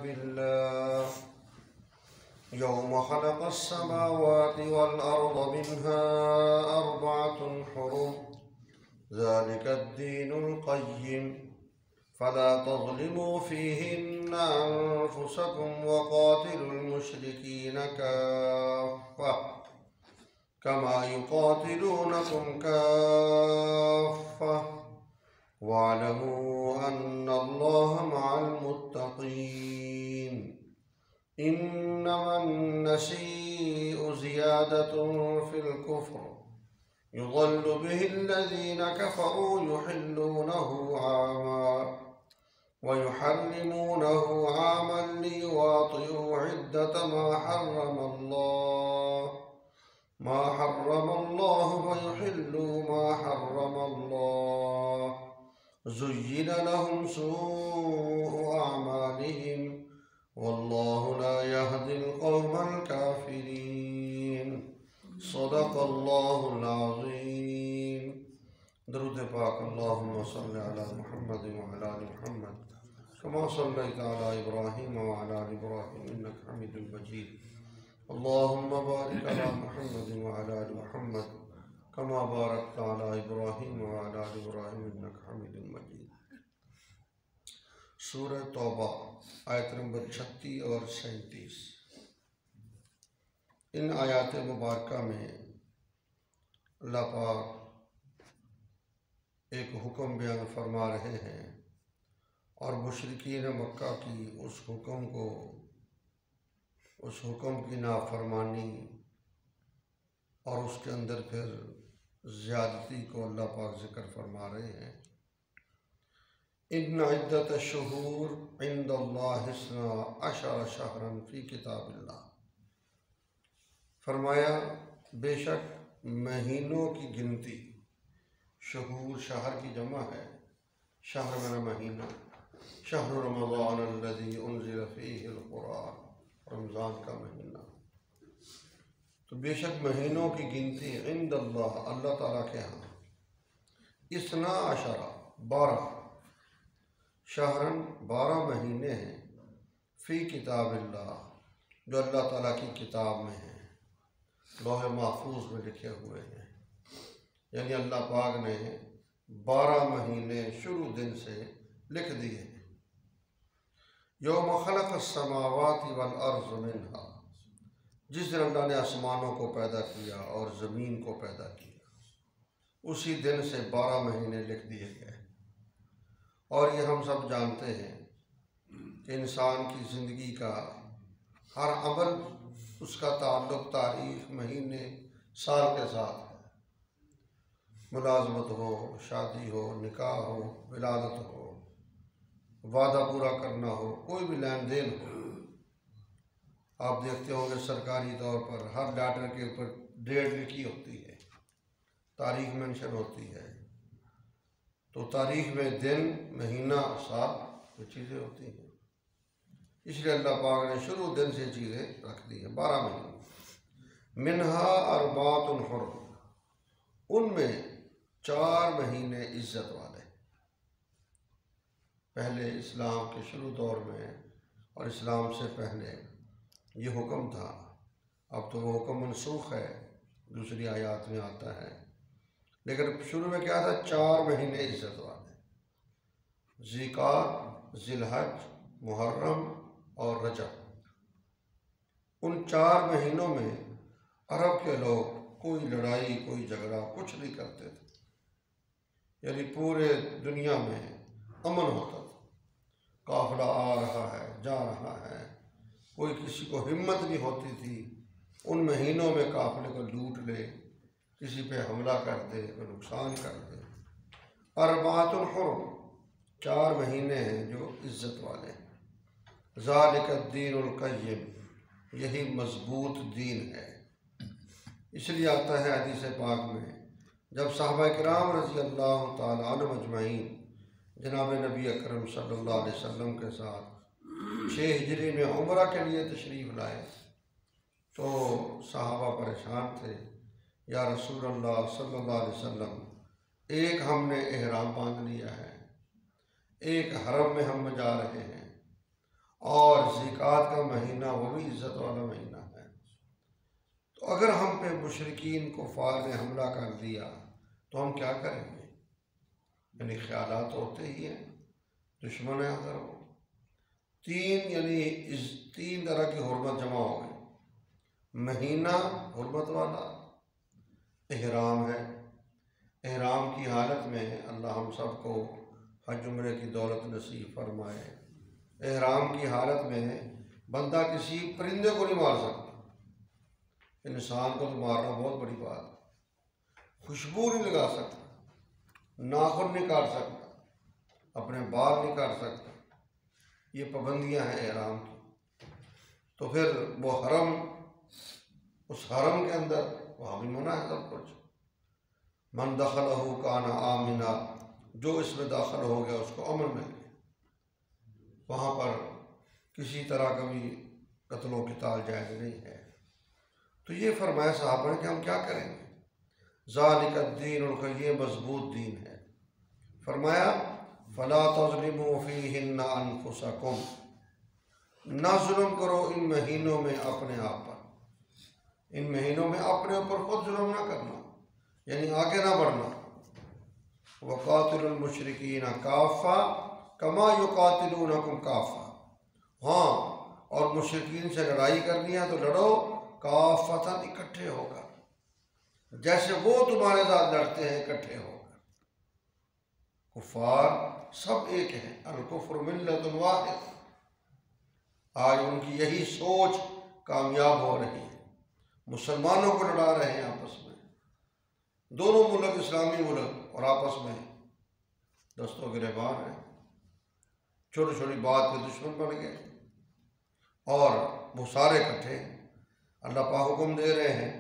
बिल्लाह यौम खलक़स समावाति वल अर्द मिन्हा अर्बअतुन हुरुम ज़ालिकद्दीनुल क़य्यिम फला तज़लिमू फ़ीहिन्ना अन्फुसकुम वक़ातिलुल मुश्रिकीन काफ़्फ़ा कमा युक़ातिलूनकुम काफ़्फ़ा वअलमू अन्नल्लाह मअल मुत्तक़ीन इन्नमन नसीउ ज़ियादतुन फिल कुफ़्र युज़ल्लु बिहिल्लज़ीन कफ़रू युहिल्लूनहु आमा व युहर्रिमूनहु आमन लियुवातिउ इद्दत मा हर्रमल्लाहु व युहिल्लू मा हर्रमल्लाह ज़ुय्यिन लहुम सूअु अमालिहिम वल्लाहु ला यहदिल क़ौमल काफ़िरीन सदक़ल्लाहुल अज़ीम। दुरूद पाक अल्लाहुम्मा सल्लि अला मुहम्मद व अला आलि मुहम्मद कमा सल्लैता अला इब्राहीम व अला आलि इब्राहीम इन्नका हमीदुम मजीद। अल्लाहुम्मा बारिक अला मुहम्मद व अला आलि मुहम्मद कमा बारकता अला इब्राहीम व अला आलि इब्राहीम इन्नका हमीदुम मजीद। सूरह तौबा आयत नंबर 36 और 37। इन आयात मुबारका में अल्लाह पाक एक हुक्म बयान फरमा रहे हैं और मुशरिकीन मक्का की उस हुक्म की नाफरमानी और उसके अंदर फिर ज़्यादती को अल्लाह पाक ज़िक्र फरमा रहे हैं। इन्ना इद्दत शुहूर इंदल्लाहि इस्ना अशर शहरन फ़ी किताबिल्लाह। फरमाया बेशक महीनों की गिनती, शुहूर शहर की जमा है, शहर मेरा महीना, शहर रमज़ान अल्लज़ी उन्ज़िल फ़ीहिल क़ुरआन, रमज़ान का महीना। तो बेशक महीनों की गिनती इंदल्लाह अल्लाह ताला के यहाँ इस्ना अशरा 12 शहरन 12 महीने हैं फ़ी किताबिल्लाह जो अल्लाह ताला की किताब में हैं, लौह महफूज में लिखे हुए हैं। यानी अल्लाह पाक ने 12 महीने शुरू दिन से लिख दिए हैं। यौम खलक़स समावाति वल अर्ज़ मिन्हा, जिस दिन अल्लाह ने आसमानों को पैदा किया और ज़मीन को पैदा किया, उसी दिन से 12 महीने लिख दिए गए। और ये हम सब जानते हैं कि इंसान की ज़िंदगी का हर अमल, उसका ताल्लुक़ तारीख़, महीने, साल के साथ है। मुलाज़मत हो, शादी हो, निकाह हो, विलादत हो, वादा पूरा करना हो, कोई भी लेन देन हो। आप देखते होंगे सरकारी तौर पर हर लेटर के ऊपर डेट लिखी होती है, तारीख मेंशन होती है। तो तारीख में दिन, महीना, साल, ये चीज़ें होती हैं। इसलिए अल्लाह पाक ने शुरू दिन से चीज़ें रख दी हैं। 12 महीने मिन्हा अर्बातुन हुरुम, उनमें 4 महीने इज्जत वाले। पहले इस्लाम के शुरू दौर में और इस्लाम से पहले ये हुक्म था। अब तो वो हुक्म मनसूख है, दूसरी आयत में आता है। लेकिन शुरू में क्या था? 4 महीने इज्जत वाले, ज़िकात, ज़िलहज, मुहर्रम और रजब। उन 4 महीनों में अरब के लोग कोई लड़ाई, कोई झगड़ा कुछ नहीं करते थे। यानी पूरे दुनिया में अमन होता था। काफिला आ रहा है, जा रहा है, कोई किसी को हिम्मत नहीं होती थी उन महीनों में काफिले को लूट ले, किसी पे हमला कर दे, कोई नुकसान कर दे। अर्बातुन हुरुम, 4 महीने हैं जो इज्जत वाले हैं। ज़ालिकद्दीनुल क़य्यिम, यही मजबूत दीन है। इसलिए आता है हदीस पाक में, जब सहाबा किराम रज़ी अल्लाह तआला अन्हुम अजमईन जनाब नबी अकरम सल्लल्लाहु अलैहि वसल्लम के साथ 6 हिजरी में उम्रा के लिए तशरीफ़ लाए तो सहाबा परेशान थे। या रसूल अल्लाह सल्लल्लाहु अलैहि वसल्लम, एक हमने एहराम बांध लिया है, एक हरम में हम जा रहे हैं और ज़िकात का महीना वो भी इज़्ज़त वाला महीना है। तो अगर हम पे मुशरिकीन कुफ़ार ने हमला कर दिया तो हम क्या करेंगे? यानी ख्यालात होते ही हैं, दुश्मन है अगर वो तीन, यानी इस तीन तरह की हुर्मत जमा हो गई। महीना हुर्मत वाला, इहराम है, इहराम की हालत में अल्लाह हम सबको हज उम्रे की दौलत नसीब फरमाए। इहराम की हालत में बंदा किसी परिंदे को नहीं मार सकता, इंसान को तो मारना बहुत बड़ी बात है। खुशबू नहीं लगा सकता, नाखून नहीं काट सकता, अपने बाल नहीं काट सकता, ये पाबंदियां हैं इहराम की। तो फिर वो हरम, उस हरम के अंदर वहाँ भी मना है सब कुछ। मन दखलहु काना आमिना, जो इसमें दाखिल हो गया उसको अमन मिल गया। वहाँ पर किसी तरह का भी कत्लो क़िताल जायज़ नहीं है। तो ये फरमाया साहबा ने कि हम क्या करेंगे? ज़ालिका दीनुल क़य्यिम, ये मजबूत दीन है। फरमाया फ़ला तज़लिमू फ़ीहिन्ना अनफुसकुम, ना जुल्म करो इन महीनों में अपने आप पर। इन महीनों में अपने ऊपर खुद जुल्म ना करना, यानी आगे ना बढ़ना। वक़ातिलुल मुशरिकीन काफ़ा कमा युक़ातिलूनकुम काफ़ा, हाँ, और मुशरिकीन से लड़ाई करनी है तो लड़ो काफ़तन, इकट्ठे होकर, जैसे वो तुम्हारे साथ लड़ते हैं इकट्ठे होकर। कुफ़ार सब एक हैं, अल कुफ्र मिल्लतुन वाहिद। आज उनकी यही सोच कामयाब हो रही है, मुसलमानों को लड़ा रहे हैं आपस में। दोनों मुल्क इस्लामी मुल्क और आपस में दोस्तों गिरबान हैं, छोटी छोटी बात पे दुश्मन बन गए और वो सारे इकट्ठे। अल्लाह पाक हुक्म दे रहे हैं,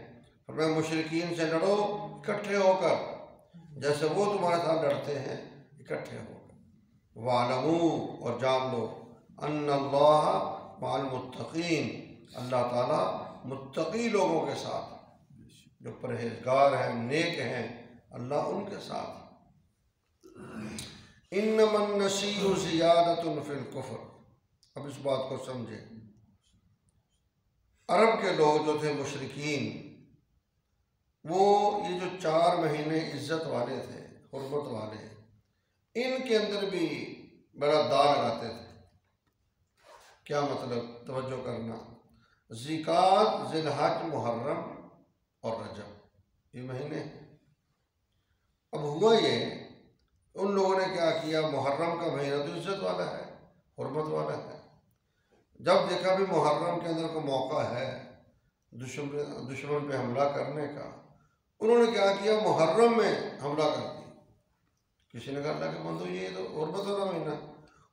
फरमाया मुशरिकीन से लड़ो इकट्ठे होकर, जैसे वो तुम्हारे साथ लड़ते हैं इकट्ठे होकर। वालमू, और जान लो, अन्नल्लाह माल मुत्तकीन, अल्लाह ताला मुत्तकी लोगों के साथ, जो परहेजगार हैं, नेक हैं, अल्लाह उनके साथ। इन्नमन नसीउ ज़ियादतुन फिल कुफ्र, अब इस बात को समझे। अरब के लोग जो थे मुशरिकीन, वो ये जो 4 महीने इज्जत वाले थे, हुर्मत वाले, इनके अंदर भी बड़ा दाव लगाते थे। क्या मतलब? तवज्जो करना, ज़िकात, ज़िलहज, मुहर्रम और रजब, ये महीने। अब हुआ ये, उन लोगों ने क्या किया, मुहर्रम का महीना तो इज्जत वाला है, हुर्मत वाला है। जब देखा भी मुहर्रम के अंदर को मौका है दुश्मन पे हमला करने का, उन्होंने क्या किया, मुहर्रम में हमला कर दिया। किसी ने कहा कि बंधु ये तो हुर्मत वाला महीना,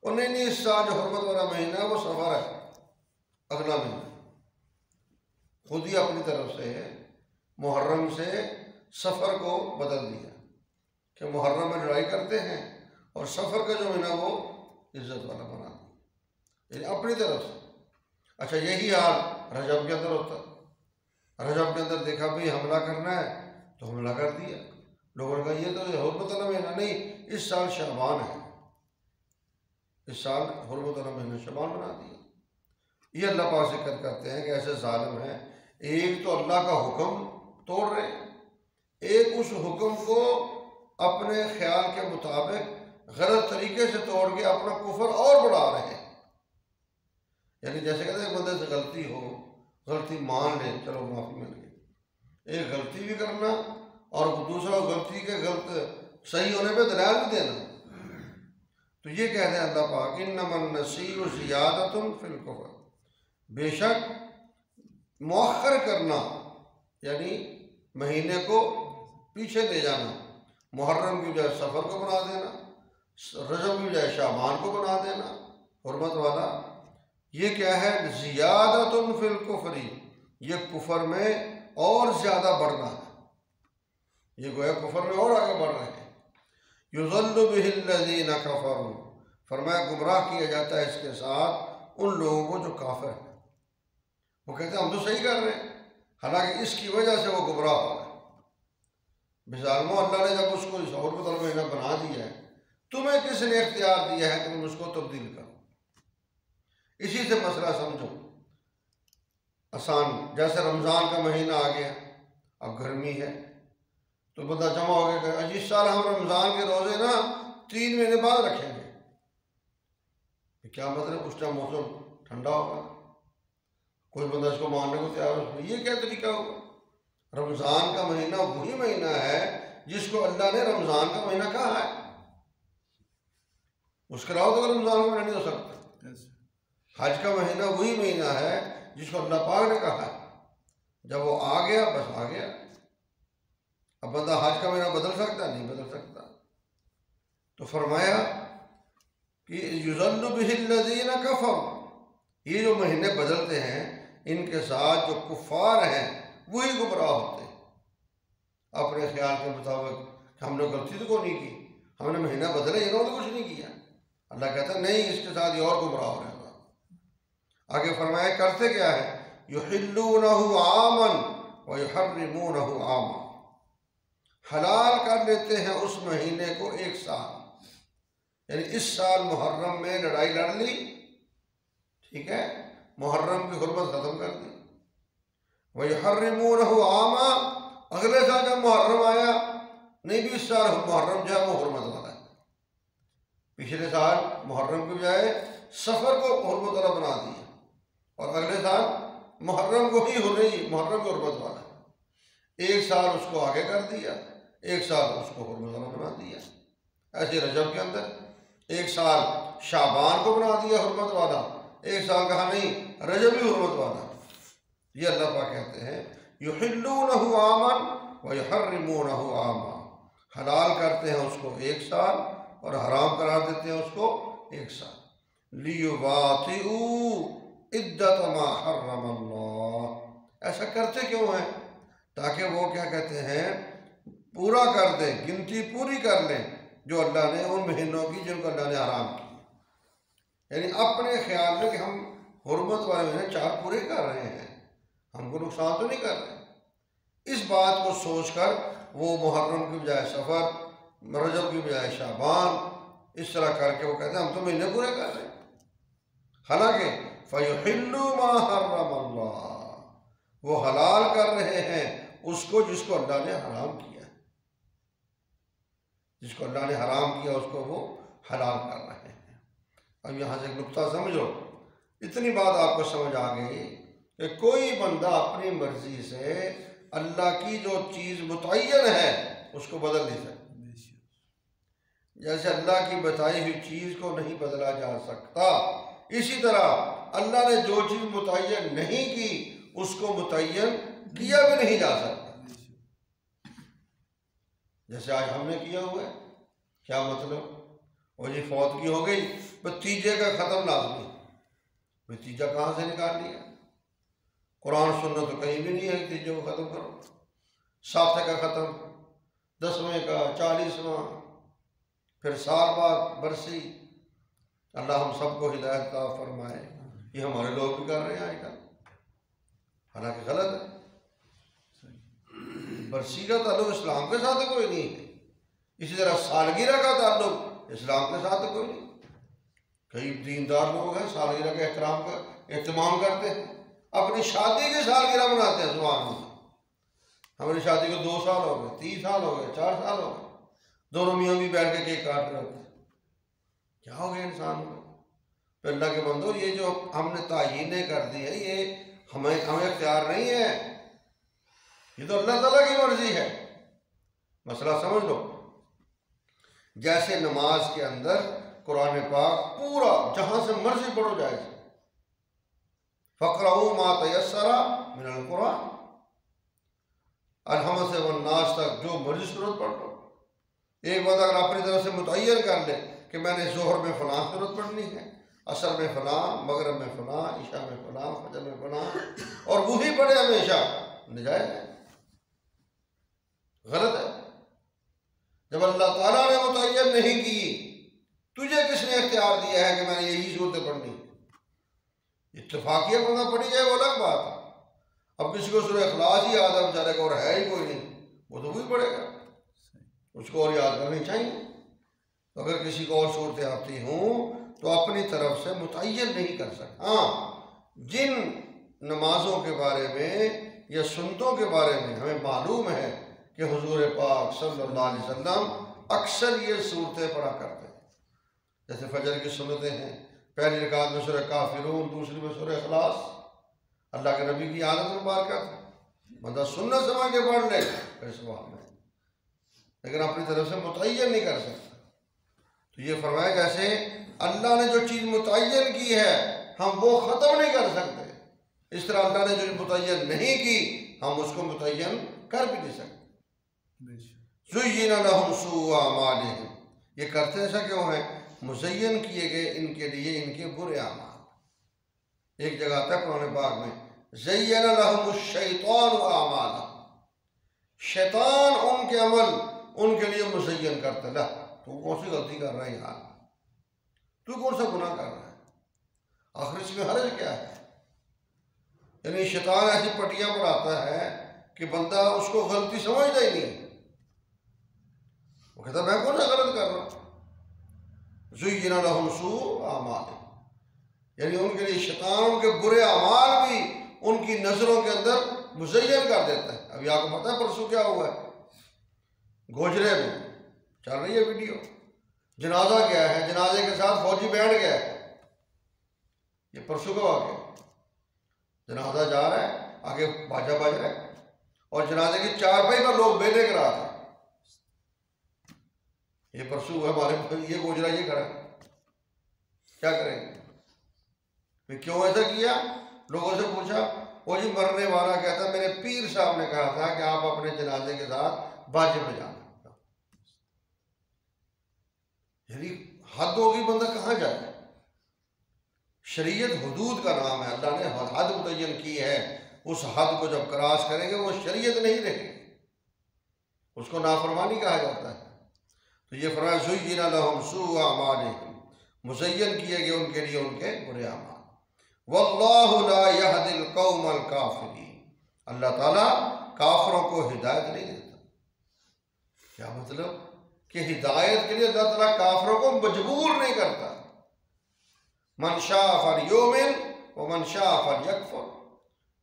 और नहीं, इस साल जो हुर्मत वाला महीना है वो सफर है, अगला महीना। खुद ही अपनी तरफ से मुहर्रम से सफ़र को बदल दिया कि मुहर्रम में लड़ाई करते हैं और सफ़र का जो महीना वो इज्जत वाला बना दिया, यानी अपनी तरफ से। अच्छा, यही हाल रजब के अंदर होता। रजब के अंदर देखा भाई हमला करना है तो हमला कर दिया। लोगों ने कहा ये तो हुर्मत वाला महीना नहीं, इस साल शाबान है, इस साल हुर्मत वाला महीना शाबान बना दिया। ये अल्लाह पाक से जिक्र करते हैं कि ऐसे जालिम हैं, एक तो अल्लाह का हुक्म तोड़ रहे हैं, एक उस हुक्म को अपने ख्याल के मुताबिक गलत तरीके से तोड़ के अपना कुफर और बढ़ा रहे हैं। यानी जैसे कहते हैं बंदे से गलती हो, गलती मान ले, चलो माफ़ी मिल गई, एक गलती भी करना और दूसरा गलती के गलत सही होने पे दलाल भी देना। तो ये कह रहे हैं अल्लाह पाक, इन्नमन नसीउ ज़ियादतुन फिल कुफ्र, बेशक मुअख्खर करना, यानी महीने को पीछे ले जाना, मुहर्रम की बजाय सफ़र को बना देना, रजब की बजाय शाबान को बना देना हुर्मत वाला, ये क्या है, ज़ियादतुन फिल कुफ्री, ये कुफर में और ज़्यादा बढ़ना है। ये गोया कुफर में और आगे बढ़ रहे हैं। युज़ल्लु बिहिल्लज़ीना कफ़रू, फरमाया गुमराह किया जाता है इसके साथ उन लोगों को जो काफिर हैं। वो कहते हैं हम तो सही कर रहे हैं, हालांकि इसकी वजह से वो गुमराह हो गए। बिज़ालमो, अल्लाह ने जब उसको इस हुर्मत वाला महीना बना दिया है, तुम्हें किसने इख्तियार दिया है कि तुम उसको तब्दील करो? इसी से मसला समझो आसान। जैसे रमज़ान का महीना आ गया, अब गर्मी है तो बंदा जमा हो गया, अजी इस साल हम रमज़ान के रोज़े ना 3 महीने बाद रखेंगे। क्या मतलब? उस टाइम मौसम ठंडा होगा, कोई बंदा इसको मानने को तैयार हो, ये क्या तरीका होगा? रमज़ान का महीना वही महीना है जिसको अल्लाह ने रमज़ान का महीना कहा है। उसके अलावा तो रमज़ान का महीना नहीं हो सकता। हज का महीना वही महीना है जिसको अल्लाह पाक ने कहा है। जब वो आ गया बस आ गया। अब बंदा हज का महीना बदल सकता? नहीं बदल सकता। तो फरमाया कि युज़ल्लु बिहिल्लज़ीना कफ़र, ये जो महीने बदलते हैं इनके साथ जो कुफ़ार हैं वही गुमराह होते हैं। अपने ख्याल के मुताबिक हमने गलती तो नहीं की, हमने महीना बदला, इन्होंने तो कुछ नहीं किया। अल्लाह कहता नहीं, इसके साथ ये और गुमराह हो रहेगा। आगे फरमाया करते क्या है, युहिल्लूनहु आमन व युहर्रिमूनहु आमन, हलाल कर लेते हैं उस महीने को एक साल। यानी इस साल मुहर्रम में लड़ाई लड़ ली, ठीक है, मुहर्रम की हुर्मत खत्म कर दी। वह युहर्रिमूनहु आमा, अगले साल जब मुहर्रम आया, नहीं भी इस साल मुहर्रम जो है वो हुर्मत वाला है। पिछले साल मुहर्रम के बजाय सफ़र को हुर्मत वाला बना दिया और अगले साल मुहर्रम को ही मुहर्रम की हुर्मत वाला है। एक साल उसको आगे कर दिया, एक साल उसको हुर्मत वाला बना दिया। ऐसे रजब के अंदर एक साल शाबान को बना दिया हुर्मत वाला, एक साल कहा नहीं रजब ही हुर्मत वाला। ये अल्लाह पाक कहते हैं युहिल्लूनहु आमन व युहर्रिमूनहु आमा, हलाल करते हैं उसको एक साल और हराम करार देते हैं उसको एक साल। लियुवातिउ इद्दत मा हर्रमल्लाह, ऐसा करते क्यों हैं? ताकि वो क्या कहते हैं, पूरा कर दें, गिनती पूरी कर लें जो अल्लाह ने उन महीनों की जिनको अल्लाह ने हराम की। यानी अपने ख्याल में कि हम हुर्मत वाले महीने 4 पूरे कर रहे हैं, हमको नुकसान तो नहीं कर रहे। इस बात को सोचकर वो मुहर्रम की बजाय सफ़र, रजब की बजाय शाबान, इस तरह करके वो कहते हैं हम तो महीने पूरे कर रहे हैं। हालांकि फयुहिल्लु मा हर्रमल्लाह, वो हलाल कर रहे हैं उसको जिसको अल्लाह ने हराम किया। जिसको अल्लाह ने हराम किया उसको वो हलाल कर रहे हैं। अब यहाँ से एक नुक्ता समझो, इतनी बात आपको समझ आ गई कि कोई बंदा अपनी मर्जी से अल्लाह की जो चीज़ मुतय्यन है उसको बदल नहीं सकता। जैसे अल्लाह की बताई हुई चीज़ को नहीं बदला जा सकता, इसी तरह अल्लाह ने जो चीज़ मुतय्यन नहीं की उसको मुतय्यन किया भी नहीं जा सकता। जैसे आज हमने किया हुआ है, क्या मतलब, वो जी फौतगी हो गई, भतीजे का ख़त्म लाजमी। भतीजा कहाँ से निकाल लिया? कुरान सुन्नत तो कहीं भी नहीं है भतीजे को ख़त्म करो। साथे का ख़त्म, 10वें का 40वां, फिर साल बाद बरसी। अल्लाह हम सबको हिदायत का फरमाए। ये हमारे लोग भी कर रहे हैं आजकल, हालांकि गलत है। बरसी का ताल्लुक इस्लाम के साथ कोई नहीं है, इसी तरह सालगिरह का ताल्लुक इस्लाम के साथ कोई नहीं। कई दीनदार लोग हैं सालगिरह के एहतमाम करते हैं, अपनी शादी की सालगिरह मनाते हैं। सुभान अल्लाह, हमारी शादी को 2 साल हो गए, 3 साल हो गए, 4 साल हो गए, दोनों मियाँ भी बैठ के केक काट रहे होते हैं। क्या हो गया इंसान को? तो अल्लाह के बंदो, ये जो हमने तायीनें कर दी है ये हमें इख्तियार नहीं है, ये तो अल्लाह ताला की मर्जी है। मसला समझ लो। जैसे नमाज के अंदर कुरान पाक पूरा जहां से मर्जी पढ़ो जाए, फ़क़रऊ मा तयस्सरा मिनल कुरान, अलहम से वन्नास तक जो मर्जी सूरत पढ़ लो। एक बात अगर अपनी तरफ से मुतय्यन कर ले कि मैंने ज़ोहर में फ़लाँ सूरत पढ़नी है, असर में फ़लाँ, मगरिब में फ़लाँ, इशा में फ़लाँ, फजर में फ़लाँ, और वही पढ़े हमेशा, निजायज़ है, गलत है। जब अल्लाह ताला ने मुतय्यन नहीं की, तुझे किसने इख्तियार दिया है कि मैंने यही सूरतें पढ़नी? इत्तफाकिया बंदा पढ़ी जाए वो अलग बात है। अब किसी को सूरह इखलास ही याद है बेचारे को, और है ही कोई नहीं, वो तो वही पढ़ेगा, उसको और याद करनी चाहिए। तो अगर किसी को और सूरतें आती हों तो अपनी तरफ से मुतय्यन नहीं कर सकता। हाँ, जिन नमाजों के बारे में या सुन्नतों के बारे में हमें मालूम है कि हुजूर पाक सल्लल्लाहु अलैहि वसल्लम अक्सर ये सूरतें पढ़ा करते हैं, जैसे फजर की सुन्नतें हैं, पहली रकात में सूरह काफिरून, दूसरी में सूरह इखलास। अल्लाह के नबी की आदत मुबारक थी, बंदा सुन्नत समझ के पढ़ ले फिर सवाब में, लेकिन अपनी तरफ से मुतय्यन नहीं कर सकता। तो ये फरमाया जैसे अल्लाह ने जो चीज़ मुतय्यन की है हम वो ख़त्म नहीं कर सकते, इस तरह अल्लाह ने जो मुतय्यन नहीं की हम उसको मुतय्यन कर भी नहीं सकते। ज़ुय्यिना लहुम सु'उ अमालिहिम, ये करते ऐसा क्यों है? मुज़य्यन किए गए इनके लिए इनके बुरे अमाल। एक जगह तक कुरान पाक में ज़य्यना लहुमुश-शैतानु अमालहुम, शैतान उनके अमल उनके लिए मुज़य्यन करता है। तू कौन सी गलती कर रहा है यार, तू कौन सा गुनाह कर रहा है, आखिर इसमें हर्ज क्या है? यानी शैतान ऐसी पट्टियां बनाता है कि बंदा उसको गलती समझता ही नहीं, वो कहता मैं कौन सा गलत कर रहा हूँ। ज़ुय्यिना लहुम सु'उ अमालिहिम, यानी उनके लिए शैतान उनके बुरे अमाल भी उनकी नज़रों के अंदर मुज़य्यन कर देता है। अभी आपको पता है परसों क्या हुआ है? गोजरे में चल रही है वीडियो, जनाजा गया है, जनाजे के साथ फौजी बैंड गया है। ये परसों का वाक़या, जनाजा जा रहा है, आगे बाजा बज रहा है और जनाजे की चारपाई पर लोग बेले करा रहे हैं। ये परसों हुआ हमारे, ये गोजरा ये खड़ा, क्या करेंगे? फिर क्यों ऐसा किया? लोगों से पूछा, वो जी मरने वाला कहता मेरे पीर साहब ने कहा था कि आप अपने जनाजे के साथ बाजे में जाना। यानी हद होगी, बंदा कहाँ जाए? शरीयत हुदूद का नाम है, अल्लाह ने हद मुतय्यन की है, उस हद को जब क्रॉस करेंगे वो शरीयत नहीं रहेगी, उसको नाफरमानी कहा जाता है। तो ये फरमाया ज़ुय्यिना लहुम सु'उ अमालिहिम, मुज़य्यन किए गए उनके लिए उनके बुरे अमाल। वल्लाहु ला यहदिल कौमल काफिरीन, अल्लाह ताला काफिरों को हिदायत नहीं देता। क्या मतलब कि हिदायत के लिए अल्लाह ताला काफिरों को मजबूर नहीं करता। मन शाअ फलयुमिन व मन शाअ फलयकफुर,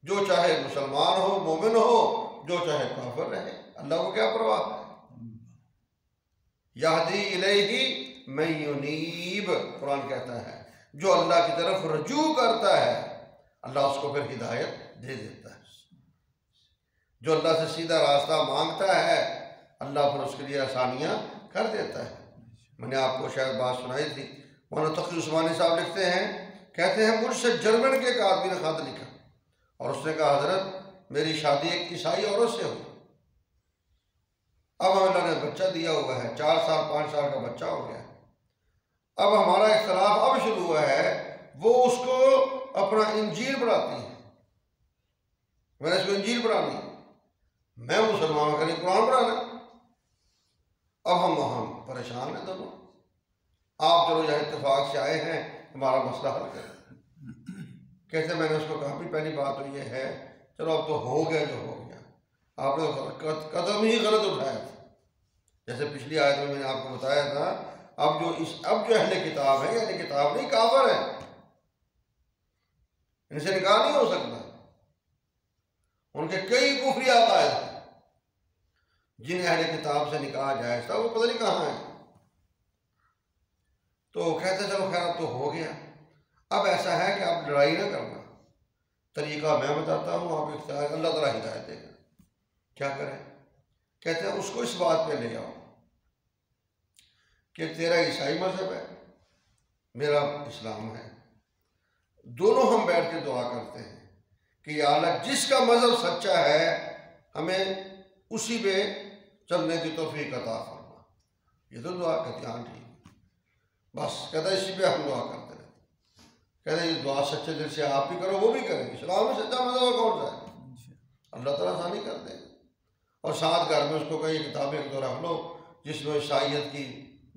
जो चाहे मुसलमान हो, मोमिन हो, जो चाहे काफिर रहे, अल्लाह को क्या परवाह है। यहदी इलैहि मन युनीब, कुरान कहता है जो अल्लाह की तरफ रजू करता है अल्लाह उसको फिर हिदायत दे देता है। जो अल्लाह से सीधा रास्ता मांगता है अल्लाह फिर उसके लिए आसानियाँ कर देता है। मैंने आपको शायद बात सुनाई थी, मौलाना तक़ी उस्मानी साहब लिखते हैं, कहते हैं मुझसे जर्मन के एक आदमी ने खत लिखा और उसने कहा हज़रत मेरी शादी एक ईसाई औरत से हुई, अब अल्लाह ने बच्चा दिया हुआ है, 4 साल 5 साल का बच्चा हो गया, अब हमारा इख्तलाफ अब शुरू हुआ है, वो उसको अपना इंजील पढ़ाती है, मैंने इसको इंजील पढ़ानी, मैं मुसलमानों का नहीं कुरान पढ़ाना। अब हम परेशान हैं दोनों, आप चलो यहाँ इत्तेफाक से आए हैं, हमारा मसला हल करें। कहते मैंने उसको कहा भी पहली बात तो ये है, चलो अब तो हो गया जो हो गया, आपने कदम ही गलत उठाया था। जैसे पिछली आयत में मैंने आपको बताया था, अब जो अहले किताब है, अहले किताब नहीं काफिर है, इनसे निकाह नहीं हो सकता। उनके कई कुफरी अकायद हैं, जिन अहले किताब से निकाह जायज़ था वो पता नहीं कहाँ है। तो कहते चलो खैर अब तो हो गया, अब ऐसा है कि आप लड़ाई ना करना, तरीका मैं बताता हूँ, आप इख्तियार, अल्लाह ताला हिदायत देगा, क्या करें? कहते हैं उसको इस बात पे ले आओ कि तेरा ईसाई मजहब है, मेरा इस्लाम है, दोनों हम बैठ के दुआ करते हैं कि या अल्लाह जिसका मजहब सच्चा है हमें उसी पे चलने की तौफीक अता फरमा। ये तो दुआ कहती हाँ ठीक, बस कहता इसी पे हम दुआ करते हैं। कहते ये दुआ सच्चे दिल से आप भी करो, वो भी करें, इस्लाम में सच्चा मजहब कौन सा है, अल्लाह ताला आसानी कर देगा। और साथ घर में उसको कई किताबें तो रख लो जिसमें ईसाइयत की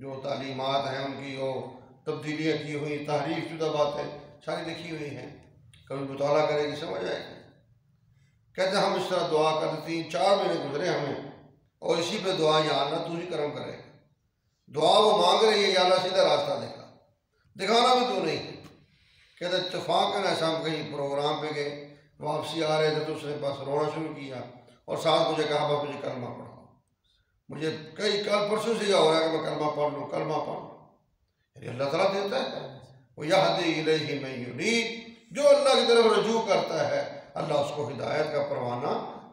जो तालीमात हैं उनकी वो तब्दीलियाँ की हुई, तहरीफ शुदा बातें सारी लिखी हुई हैं, कभी मुताला करेगी समझ आएगी। कहते हम इस तरह दुआ करते 3-4 महीने गुजरे हमें, और इसी पे दुआ या अल्लाह तू ही करम करेगा। दुआ वो मांग रही है या अल्लाह सीधा रास्ता देगा, दिखाना भी तो नहीं। कहते इत्तेफाकन ऐसा हम कहीं प्रोग्राम पे गए, वापसी आ रहे थे तो उसने बस रोना शुरू किया और साथ मुझे कहा बस मुझे कलमा पढ़ाओ। मुझे कल परसों से यह हो रहा है कि मैं कलमा पढ़ लूँ, कलमा पढ़ लूँ। अल्लाह ताला देता है वो यहदी इलैहि मन युनीब, जो अल्लाह की तरफ रजू करता है अल्लाह उसको हिदायत का परवाना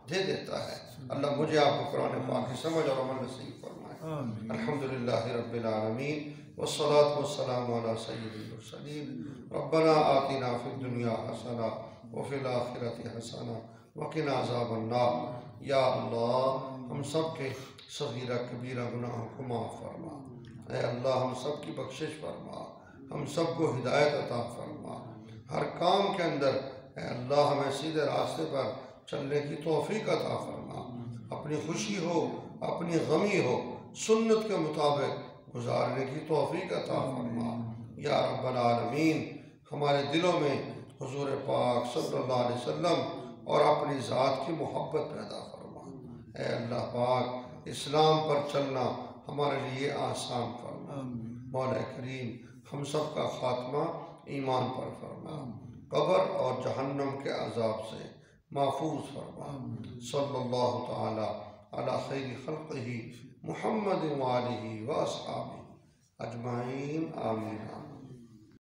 दे देता है। अल्लाह मुझे आपको कुरान पाक की समझ और अमल नसीब फरमाए। अल्हम्दुलिल्लाहि रब्बिल आलमीन वस्सलातु वस्सलामु अला सय्यिदिल मुरसलीन रब्बना आतिना फिद दुनिया हसना व फिल आखिरति हसना व क़िना अज़ाबन नार। या अल्लाह हम सब के सगीरा कबीरा गुनाहों को माफ़ फरमा। ऐ अल्लाह हम सब की बख्शिश फरमा, हम सब को हिदायत अता फरमा। हर काम के अंदर ऐ अल्लाह हमें सीधे रास्ते पर चलने की तौफीक अता फरमा। अपनी खुशी हो अपनी गमी हो सुन्नत के मुताबिक गुजारने की तौफीक अता फरमा। या रब्बल आलमीन हमारे दिलों में हुजूर पाक सल्लल्लाहु अलैहि वसल्लम और अपनी ज़ात की मोहब्बत पैदा फरमा। ऐ अल्लाह पाक इस्लाम पर चलना हमारे लिए आसान फरमा। मौला करीम हम सब का खात्मा ईमान पर फरमा, कब्र और जहन्नम के अजाब से महफूज फरमा। सल्लल्लाहु तआला अला खैरि खल्क़िही मुहम्मद व आलिही व अस्हाबिही अजमाइन आमीन।